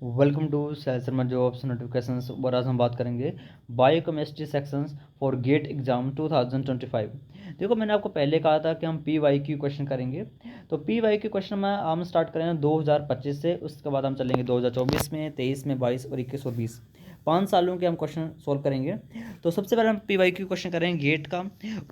Welcome to Sail Sharma jobs notifications. और आज हम बात करेंगे biochemistry sections for GATE exam 2025। देखो, मैंने आपको पहले कहा था कि हम पी वाई क्यू क्वेश्चन करेंगे। तो पी वाई क्यू क्वेश्चन में हम स्टार्ट करेंगे 2025 से, उसके बाद हम चलेंगे 2024 में, 23 में, 22 और 21 और 20, 5 सालों के हम क्वेश्चन सोल्व करेंगे। तो सबसे पहले हम पी वाई क्यू क्वेश्चन करेंगे गेट का,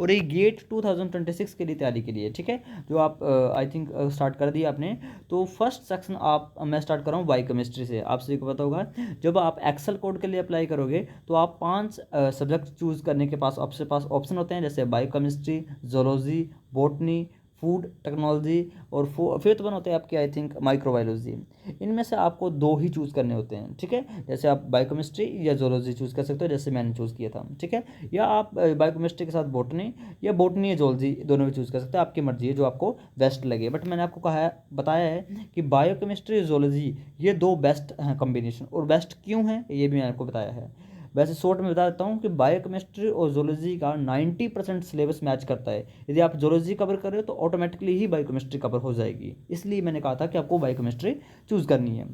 और ये गेट 2026 के लिए तैयारी के लिए, ठीक है, जो आप आई थिंक स्टार्ट कर दिया आपने। तो फर्स्ट सेक्शन मैं स्टार्ट कर रहा हूँ बायोकेमिस्ट्री से। आप सभी को पता होगा, जब आप एक्सेल कोड के लिए अप्लाई करोगे तो आप 5 सब्जेक्ट चूज़ करने के पास आपके पास ऑप्शन होते हैं, जैसे biochemistry, zoology, botany, food technology, और फिफ्थ वन होते हैं आपके आई थिंक माइक्रोबायोलॉजी। इनमें से आपको 2 ही चूज़ करने होते हैं, ठीक है। जैसे आप बायोकेमिस्ट्री या जोलॉजी चूज़ कर सकते हो, जैसे मैंने चूज़ किया था, ठीक है। या आप बायोकेमिस्ट्री के साथ बॉटनी, या बॉटनी या जोलॉजी दोनों भी चूज़ कर सकते हो, आपकी मर्जी है जो आपको बेस्ट लगे। बट मैंने आपको कहा है, बताया है कि बायोकेमिस्ट्री, जोलॉजी ये 2 बेस्ट हैं कॉम्बिनेशन। और बेस्ट क्यों है ये भी मैंने आपको बताया है। वैसे शॉर्ट में बता देता हूँ कि बायोकेमिस्ट्री और जोलॉजी का 90% सिलेबस मैच करता है। यदि आप जोलॉजी कवर कर रहे हो तो ऑटोमेटिकली ही बायोकेमिस्ट्री कवर हो जाएगी, इसलिए मैंने कहा था कि आपको बायोकेमिस्ट्री चूज़ करनी है।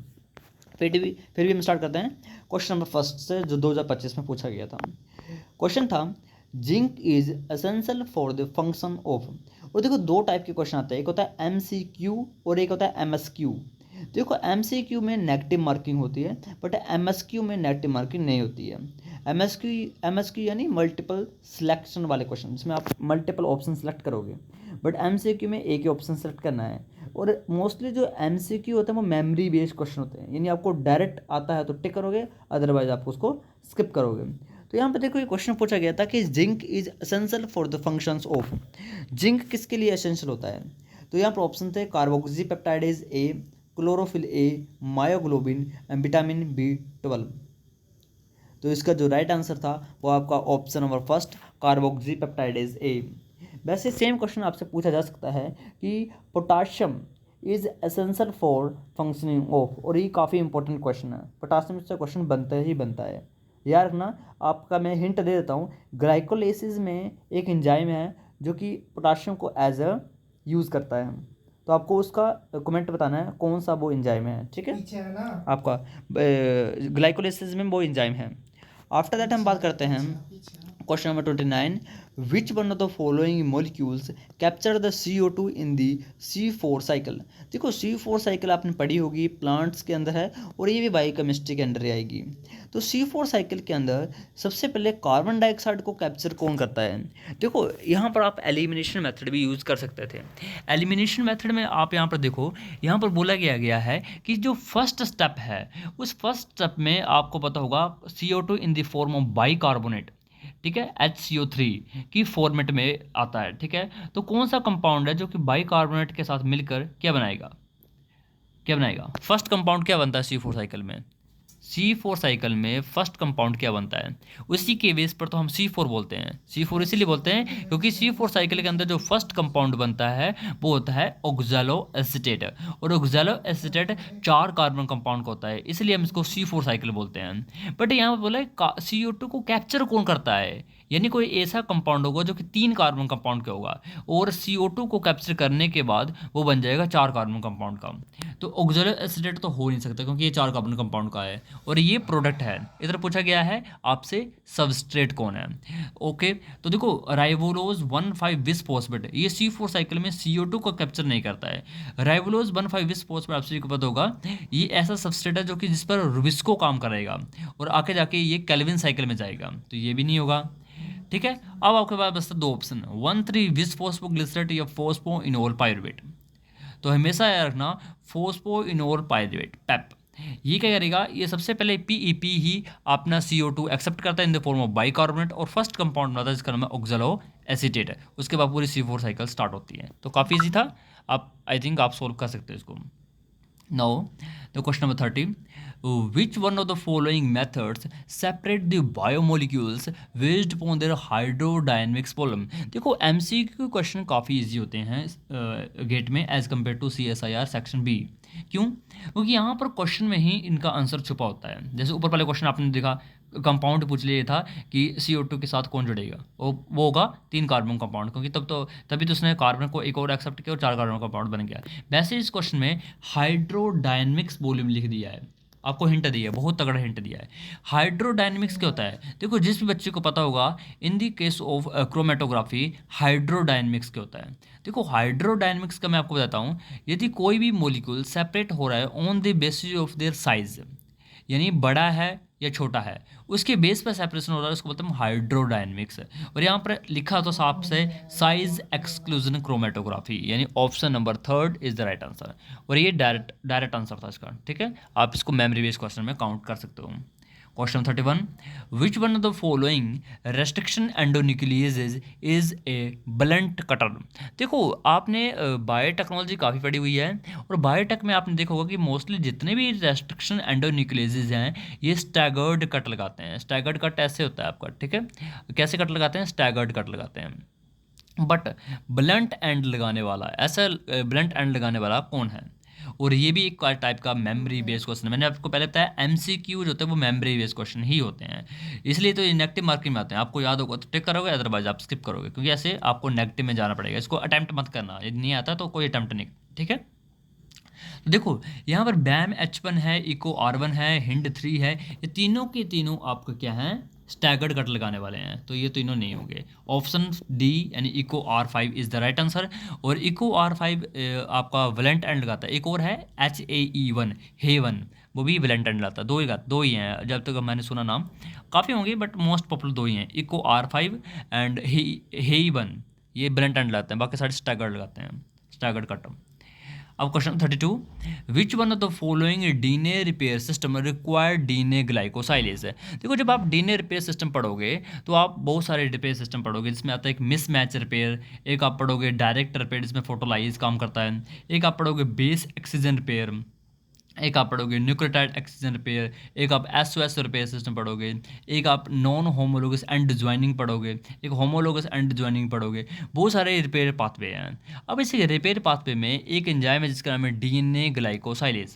फिर भी हम स्टार्ट करते हैं क्वेश्चन नंबर फर्स्ट से, जो 2025 में पूछा गया था। क्वेश्चन था, zinc is essential for the function of. और देखो, 2 टाइप के क्वेश्चन आते हैं, एक होता है एमसीक्यू और एक होता है एमएसक्यू। देखो, एमसीक्यू में नेगेटिव मार्किंग होती है, बट एमएसक्यू में नेगेटिव मार्किंग नहीं होती है। एमएसक्यू एमएसक्यू यानी मल्टीपल सिलेक्शन वाले क्वेश्चन, जिसमें आप मल्टीपल ऑप्शन सेलेक्ट करोगे। बट एमसीक्यू में एक ही ऑप्शन सेलेक्ट करना है। और मोस्टली जो एमसीक्यू होते हैं वो मेमोरी बेस्ड क्वेश्चन होते हैं, यानी आपको डायरेक्ट आता है तो टिक करोगे, अदरवाइज आप उसको स्किप करोगे। तो यहाँ पर देखो, ये क्वेश्चन पूछा गया था कि zinc is essential for the functions of. Zinc किसके लिए एसेंशियल होता है? तो यहाँ पर ऑप्शन थे carboxypeptidase A, chlorophyll A, myoglobin, vitamin B12। तो इसका जो राइट आंसर था वो आपका option number first, carboxypeptidase A. वैसे सेम क्वेश्चन आपसे पूछा जा सकता है कि potassium is essential for functioning of, और ये काफ़ी इंपॉर्टेंट क्वेश्चन है, पोटाशियम से क्वेश्चन बनता ही बनता है, याद रखना। आपका मैं हिंट दे देता हूँ, ग्लाइकोलाइसिस में एक एंजाइम है जो कि पोटाशियम को एज अ यूज़ करता है। तो आपको उसका कमेंट बताना है कौन सा वो एंजाइम है, ठीक है। पीछे है ना। आपका ग्लाइकोलाइसिस में वो एंजाइम है। आफ्टर दैट हम बात करते हैं पीछे question number 29, which one of the following molecules capture the CO2 in the C4 cycle. देखो, C4 साइकिल आपने पढ़ी होगी, प्लांट्स के अंदर है, और ये भी बायोकेमिस्ट्री के अंदर ही आएगी। तो C4 साइकिल के अंदर सबसे पहले कार्बन डाइऑक्साइड को कैप्चर कौन करता है? देखो, यहाँ पर आप एलिमिनेशन मेथड भी यूज़ कर सकते थे। एलिमिनेशन मेथड में आप यहाँ पर देखो, यहाँ पर बोला गया है कि जो फर्स्ट स्टेप है, उस फर्स्ट स्टेप में आपको पता होगा CO2 in the form of bicarbonate, ठीक है, HCO3 की फॉर्मेट में आता है, ठीक है। तो कौन सा कंपाउंड है जो कि बाइकार्बोनेट के साथ मिलकर क्या बनाएगा? फर्स्ट कंपाउंड क्या बनता है C4 साइकिल में? C4 साइकिल में फर्स्ट कंपाउंड क्या बनता है? उसी के बेस पर तो हम C4 बोलते हैं। C4 इसीलिए बोलते हैं क्योंकि C4 साइकिल के अंदर जो फर्स्ट कंपाउंड बनता है वो होता है ऑक्सैलो एसीटेट, और ऑक्सैलो एसीटेट 4 कार्बन कंपाउंड का होता है, इसलिए हम इसको C4 साइकिल बोलते हैं। बट यहाँ पर बोला CO2 को कैप्चर कौन करता है, यानी कोई ऐसा कंपाउंड होगा जो कि 3 कार्बन कंपाउंड का होगा, और CO2 को कैप्चर करने के बाद वो बन जाएगा 4 कार्बन कंपाउंड का। तो ऑक्सैलो एसीटेट तो हो नहीं सकता क्योंकि ये 4 कार्बन कंपाउंड का है, और ये प्रोडक्ट है। इधर पूछा गया है आपसे सबस्ट्रेट कौन है। ओके, तो देखो, राइबोलोज 1,5 बिस्फोस्फेट, ये C4 साइकिल में CO2 को कैप्चर नहीं करता है। राइबोलोज 1,5 बिस्फोस्फेट आप सभी को पता होगा, ये ऐसा सबस्ट्रेट है जो कि जिस पर रुबिस्को काम करेगा, और आके जाके ये केल्विन साइकिल में जाएगा, तो ये भी नहीं होगा, ठीक है। अब आपके पास बचता 2 ऑप्शन, 1,3 बिस्फोस्फोग्लिसरेट या फोस्फो इनोल पायरुवेट। तो हमेशा याद रखना, फोस्फो इनोल पायरुवेट पैप, ये क्या करेगा, ये सबसे पहले PEP ही अपना CO2 एक्सेप्ट करता है in the form of bicarbonate, और फर्स्ट कंपाउंड बनाता है जिसका नाम है ऑक्सैलो एसीटेट है। उसके बाद पूरी C4 साइकिल स्टार्ट होती है। तो काफ़ी ईजी था, आप आई थिंक आप सोल्व कर सकते हैं इसको। Now, the question number 30. Which one of the following methods separate the biomolecules based upon their hydrodynamics problem? देखो, MCQ क्वेश्चन काफ़ी इजी होते हैं गेट में as compare to CSIR section B। क्यों? क्योंकि यहाँ पर क्वेश्चन में ही इनका आंसर छुपा होता है। जैसे ऊपर वाले क्वेश्चन आपने देखा, कंपाउंड पूछ लिया था कि CO2 के साथ कौन जुड़ेगा, वो होगा 3 कार्बन कंपाउंड, क्योंकि तभी तो उसने कार्बन को एक और एक्सेप्ट किया और 4 कार्बन कंपाउंड बन गया। वैसे इस क्वेश्चन में हाइड्रोडायनेमिक्स वॉल्यूम लिख दिया है। आपको हिंट दिया है, बहुत तगड़ा हिंट दिया है। हाइड्रोडायनेमिक्स क्या होता है, देखो जिस भी बच्चे को पता होगा in the case of chromatography hydrodynamics क्या होता है। देखो हाइड्रोडायनेमिक्स का मैं आपको बताता हूँ, यदि कोई भी मॉलिक्यूल सेपरेट हो रहा है on the basis of their size, यानी बड़ा है या छोटा है, उसके बेस पर सेपरेशन हो रहा है, उसको बोलते हैं हाइड्रोडायनेमिक्स। और यहाँ पर लिखा तो साफ से साइज एक्सक्लूजन क्रोमेटोग्राफी, यानी option number 3 is the right answer. और ये डायरेक्ट आंसर था इसका, ठीक है। आप इसको मेमोरी बेस्ड क्वेश्चन में काउंट कर सकते हो। Question 31, which one of the following restriction endonucleases is a blunt cutter. देखो आपने बायोटेक्नोलॉजी काफ़ी पढ़ी हुई है, और बायोटेक में आपने देखा होगा कि मोस्टली जितने भी रेस्ट्रिक्शन एंडोन्यूक्लियेजेज हैं ये स्टैगर्ड कट लगाते हैं। स्टैगर्ड कट ऐसे होता है आपका, ठीक है। कैसे कट लगाते हैं, स्टैगर्ड कट लगाते हैं। बट ब्लंट एंड लगाने वाला, ऐसा ब्लंट एंड लगाने वाला कौन है। और ये भी एक टाइप का मेमोरी बेस्ड क्वेश्चन है। मैंने आपको पहले बताया एमसीक्यू जो होते हैं वो मेमोरी बेस्ड क्वेश्चन ही होते हैं, इसलिए तो ये नेगेटिव मार्किंग में आते हैं। आपको याद होगा तो टिक करोगे, अदरवाइज आप स्किप करोगे, क्योंकि ऐसे आपको नेगेटिव में जाना पड़ेगा। इसको अटैम्प्ट मत करना, यदि नहीं आता तो कोई अटैम्प्ट नहीं, ठीक है। तो देखो यहाँ पर बैम H1 है, इको R1 है, हिंड 3 है, ये तीनों के तीनों आपको क्या है, स्टैगर्ड कट लगाने वाले हैं, तो ये तीनों नहीं होंगे। ऑप्शन डी यानी echo R5 is the right answer. और इको R5 आपका वलेंट एंड लगाता है। एक और है HAE1 हेवन, वो भी वलेंट एंड लगाता है। दो ही हैं जब तक मैंने सुना, नाम काफ़ी होंगे बट मोस्ट पॉपुलर दो ही हैं, इको R5 एंड हेवन, ये वलेंट एंड लगाते हैं, बाकी सारे स्टैगर्ड लगाते हैं, स्टैगर्ड कट। अब question 32, which one of the following DNA repair system require DNA glycosylase है। देखो जब आप डीएनए रिपेयर सिस्टम पढ़ोगे तो आप बहुत सारे रिपेयर सिस्टम पढ़ोगे, जिसमें आता है एक मिसमैच रिपेयर, एक आप पढ़ोगे डायरेक्ट रिपेयर जिसमें फोटोलाइज काम करता है, एक आप पढ़ोगे बेस एक्सीजन रिपेयर, एक आप पढ़ोगे न्यूक्लियोटाइड एक्सीजन रिपेयर, एक आप SOS रिपेयर सिस्टम पढ़ोगे, एक आप नॉन होमोलोगस एंड ज्वाइनिंग पढ़ोगे, एक होमोलोगस एंड ज्वाइनिंग पढ़ोगे। बहुत सारे रिपेयर पाथवे हैं। अब इस रिपेयर पाथवे में एक एंजाइम है जिसका नाम है डीएनए ग्लाइकोसाइलेज।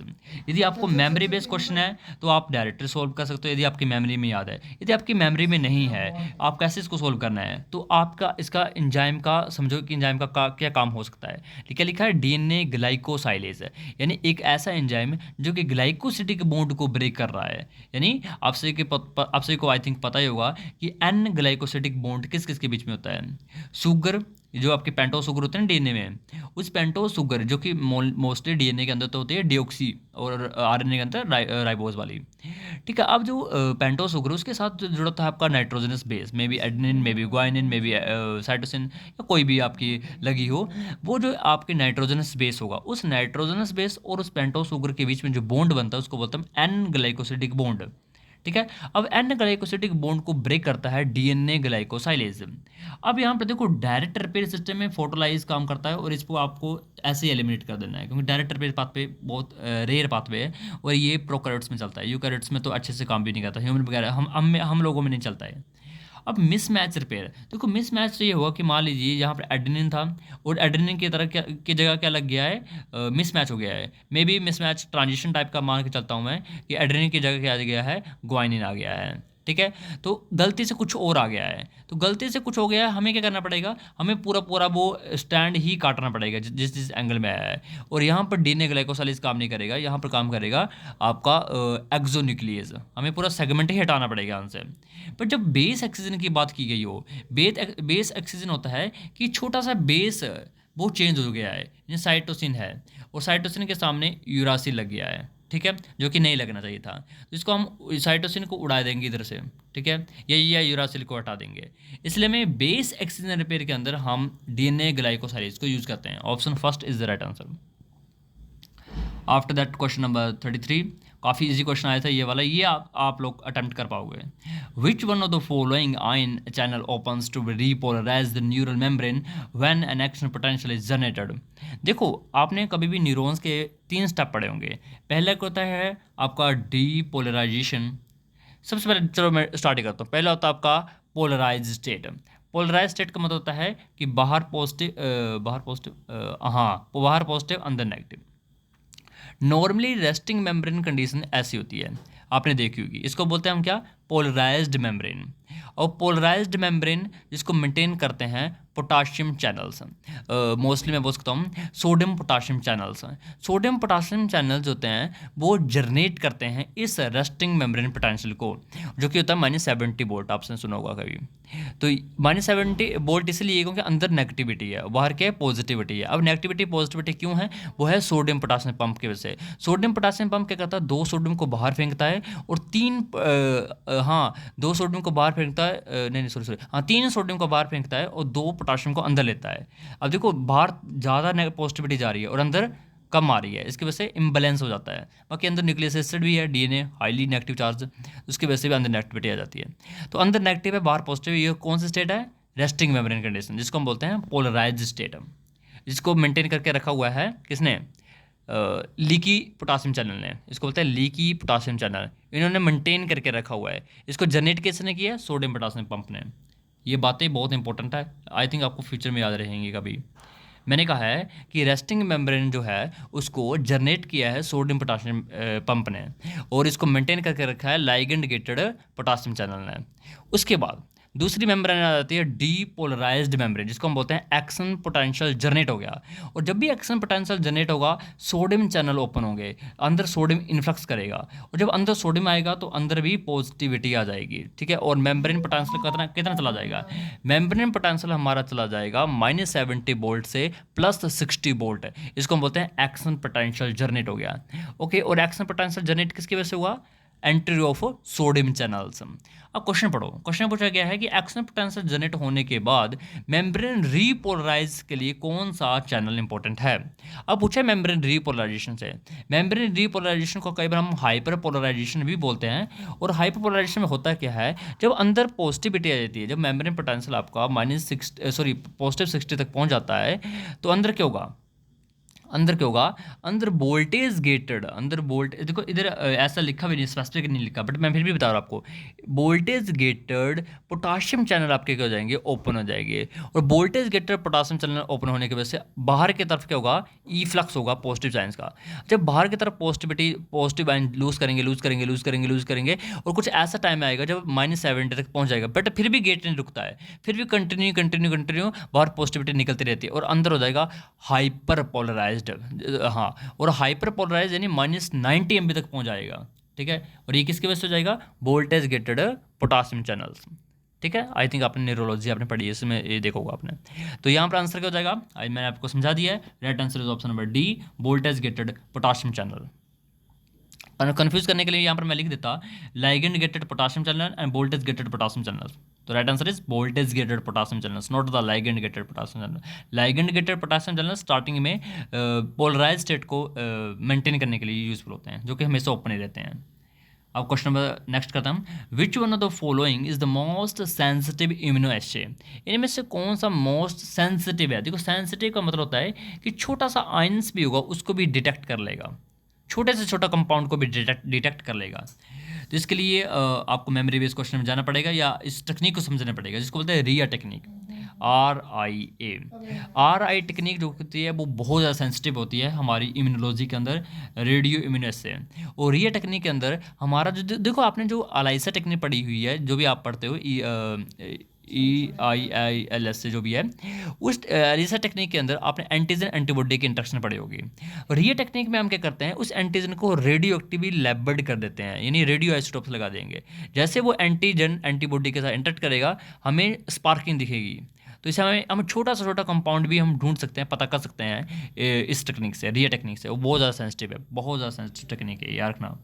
यदि आपको मेमोरी बेस्ड क्वेश्चन है तो आप डायरेक्टली सोल्व कर सकते हो, यदि आपकी मेमोरी में याद है। यदि आपकी मेमोरी में नहीं है, आप कैसे इसको सोल्व करना है, तो आपका इसका एंजाइम का समझो कि एंजाइम का क्या काम हो सकता है। ठीक है, लिखा है डीएनए ग्लाइकोसाइलेज, यानी एक ऐसा एंजाइम जो कि ग्लाइकोसिडिक बॉन्ड को ब्रेक कर रहा है। यानी आपसे को आई थिंक पता ही होगा कि एन ग्लाइकोसिडिक बॉन्ड किस किस के बीच में होता है। शुगर, जो आपके पेंटोस शुगर होते हैं डीएनए में, उस पेंटोस शुगर जो कि मोस्टली डीएनए के अंदर तो होती है डिओक्सी, और आरएनए के अंदर राइबोज वाली। ठीक है, अब जो पेंटोस शुगर उसके साथ जो जुड़ा था आपका nitrogenous base, may be adenine, may be guanine, may be cytosine, या कोई भी आपकी लगी हो, वो जो आपके नाइट्रोजनस बेस होगा, उस नाइट्रोजनस बेस और उस पेंटोस शुगर के बीच में जो बॉन्ड बनता है उसको बोलते हैं एन ग्लाइकोसिडिक बॉन्ड। ठीक है, अब एन ग्लाइकोसिडिक बॉन्ड को ब्रेक करता है डीएनए ग्लाइकोसाइलेज। अब यहाँ पर देखो डायरेक्ट रिपेयर सिस्टम में फोटोलाइज काम करता है, और इसको आपको ऐसे ही एलिमिनेट कर देना है, क्योंकि डायरेक्ट रिपेयर पाथवे बहुत रेयर पाथवे है, और ये प्रोकैरियोट्स में चलता है। यूकैरियोट्स में तो अच्छे से काम भी नहीं करता, ह्यूमन वगैरह हम लोगों में नहीं चलता है। अब मिसमैच रिपेयर, देखो मिसमैच ये हुआ कि मान लीजिए यहाँ पर एडेनिन था, और एडेनिन की तरह क्या की जगह क्या लग गया है, मिसमैच हो गया है। May be mismatch transition type का मान के चलता हूँ मैं, कि एडेनिन की जगह क्या आ गया है, ग्वाइनिन आ गया है। ठीक है, तो गलती से कुछ और आ गया है, तो गलती से कुछ हो गया है, हमें क्या करना पड़ेगा, हमें पूरा पूरा वो स्टैंड ही काटना पड़ेगा जिस जिस एंगल में आया है। और यहाँ पर डीएनए ग्लाइकोसाइलेज काम नहीं करेगा, यहाँ पर काम करेगा आपका एक्सोन्यूक्लियस, हमें पूरा सेगमेंट ही हटाना पड़ेगा उनसे। पर जब बेस एक्सीजन की बात की गई हो, बेस एक्सीजन होता है कि छोटा सा बेस वो चेंज हो गया है, ये साइटोसिन है, और साइटोसिन के सामने यूरासिल लग गया है। ठीक है, जो कि नहीं लगना चाहिए था, तो इसको हम साइटोसिन को उड़ा देंगे इधर से। ठीक है, या यूरासिल को हटा देंगे। इसलिए में बेस एक्सीजन रिपेयर के अंदर हम डीएनए ग्लाइकोसाइलेज को यूज करते हैं। Option first is the right answer. After that question number 33, काफ़ी इजी क्वेश्चन आया था ये वाला, ये आप लोग अटेम्प्ट कर पाओगे। Which one of the following ion channel opens to repolarize the neural membrane when an action potential is generated. देखो आपने कभी भी न्यूरॉन्स के 3 स्टेप पढ़े होंगे। पहला क्या होता है आपका डीपोलराइजेशन। सबसे पहले चलो मैं स्टार्ट ही करता हूँ। पहला होता है आपका पोलराइज स्टेट। पोलराइज स्टेट का मतलब होता है कि बाहर पॉजिटिव अंदर negative. Normally resting membrane condition ऐसी होती है, आपने देखी होगी। इसको बोलते हैं हम क्या, पोलराइज्ड मेम्ब्रेन। और पोलराइज्ड मेम्ब्रेन जिसको मेंटेन करते हैं पोटाशियम चैनल्स, मोस्टली मैं बोल सकता हूँ sodium potassium channels. Sodium potassium channels होते हैं वो जनरेट करते हैं इस रेस्टिंग मेम्ब्रेन पोटेंशियल को, जो कि होता है -70 वोल्ट, आपने सुना होगा कभी। तो -70 वोल्ट इसलिए क्योंकि अंदर नेगेटिविटी है, बाहर क्या है, पॉजिटिविटी है। अब नेगेटिविटी पॉजिटिविटी क्यों है, वो है सोडियम पोटाशियम पंप की वजह से। सोडियम पोटाशियम पंप क्या करता है, 2 सोडियम को बाहर फेंकता है और 2 सोडियम को बाहर फेंकता है, नहीं नहीं सॉरी सॉरी, हाँ 3 सोडियम को बाहर फेंकता है और 2 पोटाशियम को अंदर लेता है। अब देखो बाहर ज़्यादा पॉजिटिविटी जा रही है और अंदर कम आ रही है, इसकी वजह से इम्बैलेंस हो जाता है। बाकी अंदर न्यूक्लियस एसिड भी है, डीएनए हाईली नेगेटिव चार्ज, उसकी वजह से भी अंदर नेगेटिविटी आ जाती है। तो अंदर नेगेटिव है, बाहर पॉजिटिव, ये कौन सी स्टेट है, रेस्टिंग मेम्ब्रेन कंडीशन, जिसको हम बोलते हैं पोलराइज्ड स्टेट, जिसको मेंटेन करके रखा हुआ है किसने, लीकी पोटासियम चैनल ने, इसको बोलते हैं लीकी पोटासियम चैनल, इन्होंने मेंटेन करके रखा हुआ है। इसको जनरेट किसने किया है, सोडियम पोटासियम पंप ने। ये बातें बहुत इंपॉर्टेंट है, आई थिंक आपको फ्यूचर में याद रहेंगी कभी। मैंने कहा है कि रेस्टिंग मेम्ब्रेन जो है उसको जनरेट किया है सोडियम पोटाशियम पंप ने, और इसको मेंटेन करके रखा है लाइगेंड गेटेड पोटाशियम चैनल ने। उसके बाद दूसरी मेम्ब्रेन आ जाती है डीपोलराइज्ड मेम्ब्रेन, जिसको हम बोलते हैं एक्शन पोटेंशियल जनरेट हो गया। और जब भी एक्शन पोटेंशियल जनरेट होगा सोडियम चैनल ओपन होंगे, अंदर सोडियम इन्फ्लक्स करेगा, और जब अंदर सोडियम आएगा तो अंदर भी पॉजिटिविटी आ जाएगी, ठीक है। और मेम्ब्रेन पोटेंशियल कितना कितना चला जाएगा, मेम्ब्रेन पोटेंशियल हमारा चला जाएगा -70 वोल्ट से +60 वोल्ट, इसको हम बोलते हैं एक्शन पोटेंशियल जनरेट हो गया। ओके, और एक्शन पोटेंशियल जनरेट किसकी वजह से हुआ, एंट्री ऑफ सोडियम चैनल्स। अब क्वेश्चन पढ़ो, क्वेश्चन पूछा गया है कि एक्शन पोटेंशियल जनरेट होने के बाद मेम्ब्रेन रीपोलराइज के लिए कौन सा चैनल इंपॉर्टेंट है। अब पूछा है मेम्ब्रेन रीपोलराइजेशन से, मेम्ब्रेन रीपोलराइजेशन को कई बार हम हाइपर पोलराइजेशन भी बोलते हैं। और हाइपर पोलराइजेशन में होता क्या है, जब अंदर पॉजिटिविटी आ जाती है, जब मेम्ब्रेन पोटेंशियल आपका +60 तक पहुंच जाता है, तो अंदर क्या होगा, अंदर क्या होगा, अंदर वोल्टेज गेटेड, अंदर वोल्ट, देखो इधर ऐसा लिखा भी नहीं, स्पेसिफिक नहीं लिखा, बट मैं फिर भी बता रहा हूँ आपको, वोल्टेज गेटेड पोटाशियम चैनल आपके क्या हो जाएंगे, ओपन हो जाएंगे। और voltage gated potassium channel open होने की वजह से बाहर की तरफ क्या होगा, ई फ्लक्स होगा पॉजिटिव साइंस का। जब बाहर की तरफ पॉजिटिव आयन लूज करेंगे और कुछ ऐसा टाइम आएगा जब -70 तक पहुंच जाएगा, बट फिर भी गेट नहीं रुकता है, फिर भी कंटिन्यू बाहर पॉजिटिविटी निकलती रहती है और अंदर हो जाएगा हाइपर पोलराइज। हाँ, और हाइपर पोलराइज यानी -90 MB तक पहुंच जाएगा, ठीक है। और ये किसकी वजह से हो जाएगा, वोल्टेज गेटेड पोटाशियम चैनल्स, ठीक है। आई थिंक आपने न्यूरोलॉजी आपने पढ़ी है, इसमें ये देखा होगा आपने। तो यहाँ पर आंसर क्या हो जाएगा, आज मैंने आपको समझा दिया है, right answer is option number D, voltage gated potassium channel. Confuse करने के लिए यहाँ पर मैं लिख देता ligand gated potassium channel and voltage gated potassium channel. तो right answer is voltage gated potassium channels, not the ligand gated potassium channel. Ligand gated potassium channel starting में पोलराइज स्टेट को मेंटेन करने के लिए यूजफुल होते हैं, जो कि हमेशा ओपन ही रहते हैं। अब क्वेश्चन नंबर नेक्स्ट करता हूँ, which one of the following is the most sensitive immunoassay, इनमें से कौन सा मोस्ट सेंसिटिव है। देखो सेंसिटिव का मतलब होता है कि छोटा सा आयंस भी होगा उसको भी डिटेक्ट कर लेगा, छोटे से छोटा कंपाउंड को भी डिटेक्ट कर लेगा। तो इसके लिए आपको मेमोरी बेस्ड क्वेश्चन में जाना पड़ेगा या इस टेक्निक को समझना पड़ेगा, जिसको बोलते हैं रिया टेक्निक, RIA टेक्निक जो होती है वो बहुत ज़्यादा सेंसिटिव होती है हमारी इम्यूनोलॉजी के अंदर, रेडियो इम्यूनोएस्से। और रिया टेक्निक के अंदर हमारा जो देखो आपने जो अलाइसा टेक्निक पढ़ी हुई है, जो भी आप पढ़ते हो EIILS से जो भी है, उस एलिसा टेक्निक के अंदर आपने एंटीजन एंटीबॉडी की इंट्रैक्शन पढ़ी होगी। और ये टेक्निक में हम क्या करते हैं, उस एंटीजन को रेडियो एक्टिवली लेबल्ड कर देते हैं, यानी रेडियो आइसोटोप्स लगा देंगे। जैसे वो एंटीजन एंटीबॉडी के साथ इंटरेक्ट करेगा, हमें स्पार्किंग दिखेगी। तो इसे हम छोटा सा छोटा कंपाउंड भी हम ढूंढ सकते हैं, पता कर सकते हैं इस टेक्निक से, रिया टेक्निक से। वो बहुत ज़्यादा सेंसिटिव है, बहुत ज़्यादा सेंसिटिव टेक्निक है, याद रखना।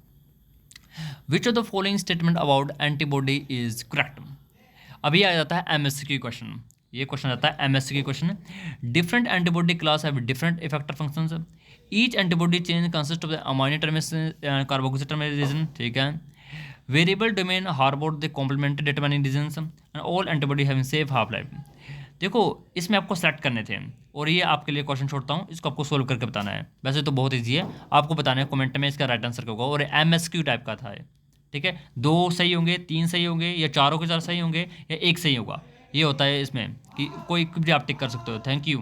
Which of the following statement about antibody is correct. अभी आ जाता है MSQ क्वेश्चन, ये क्वेश्चन आता है MSQ question. Different antibody class have different effector functions, each antibody chain consist of the amino termination carboxyl termination, ठीक है। Variable domain harbour the complementary determining regions and all antibody having safe half life. देखो इसमें आपको select करने थे, और ये आपके लिए क्वेश्चन छोड़ता हूँ, इसको आपको सोल्व करके बताना है। वैसे तो बहुत ईजी है, आपको बताना है कमेंट में इसका राइट आंसर क्या होगा। और MSQ टाइप का था, ठीक है। 2 सही होंगे, 3 सही होंगे, या चारों के 4 सही होंगे, या 1 सही होगा। ये होता है इसमें कि कोई भी आप टिक कर सकते हो। Thank you.